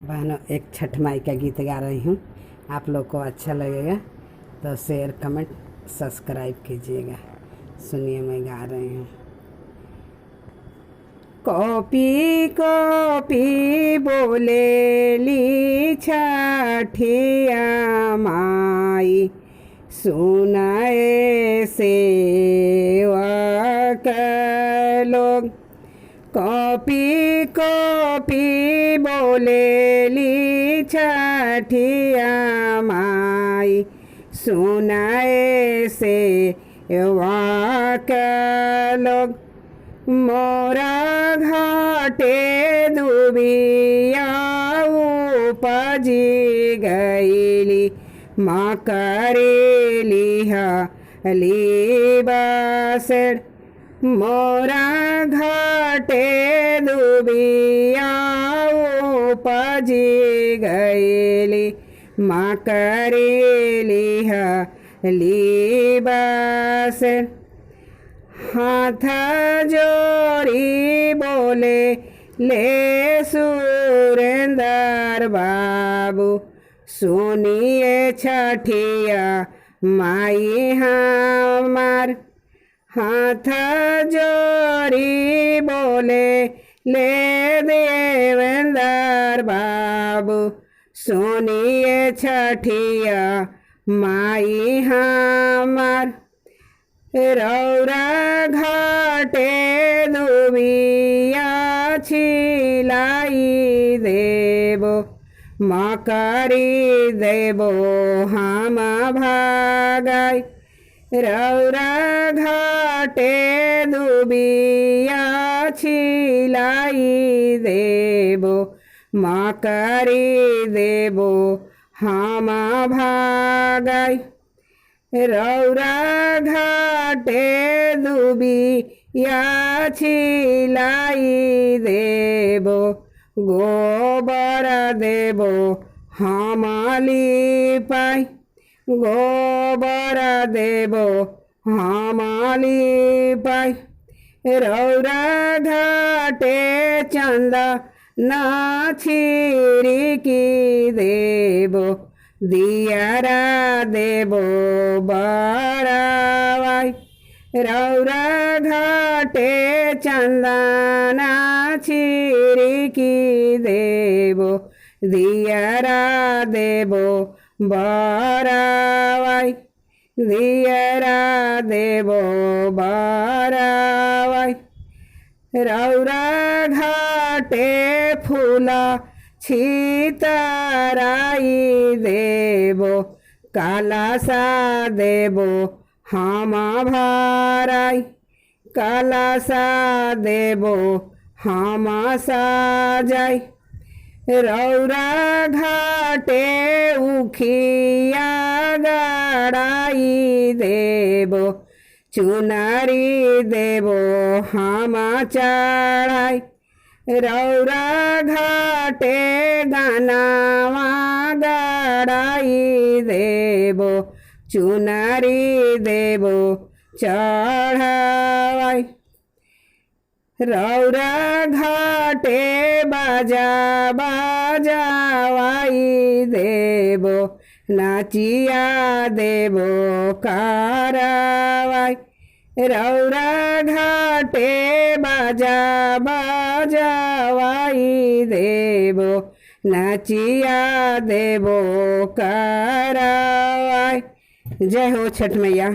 बहनों, एक छठ माई का गीत गा रही हूँ। आप लोग को अच्छा लगेगा तो शेयर, कमेंट, सब्सक्राइब कीजिएगा। सुनिए, मैं गा रही हूँ। कॉपी कॉपी बोलेली छठिया माई, सुनाए सेवक लोग। कॉपी कॉपी बोलेली छठिया माई, सुनाए सेवक लोग। मोरा घाटे दुबिया उपजी गईली, माँ करेली हली बसेड़। मोरा घाटे दुबिया उपजी गईली, माँ करेली हली बसेड़। हाथ जोड़ी बोले ले सुरेंद्र बाबू, सुनिए छठिया माई हमार। हाथ जोड़ी बोले ले देवेंद्र बाबू, सुनिए छठिया माई हमार। रौरा घाटे दुबिया छिलाई देबो, माँ करी देबो हम भागाई। रौरा घाटे दुबिया छिलाई देबो, माँ करी देबो हम भागाई। रौरा घाटे दुबिया छिलाई देबो, गोबर देबो हम लिपाई। गोबर देबो हम लिपाई। रौरा घाटे चंदा ना छिड़की देबो, दियारा देबो बड़ावाई। रौरा घाटे चंदना छिड़की देबो, दियारा देबो बड़ावाई। दियारा देबो बड़ावाई। रौरा घाटे फूला छितराई देबो, काला सा देबो हम भराई। काला सा देबो हम साजाई। रौरा घाटे उखिया गड़ाई देबो, चुनरी देबो हम चढ़ाई। रौरा घाटे गानावा गड़ाई देबो, चुनरी देबो चढ़ाई। रौरा घाटे बाजा बाजावाई देबो, नाचिया देबो कारवाई। रौरा घाटे बाजा बाजावाई देबो, नाचिया देबो कारवाई। जय हो छठ मैया।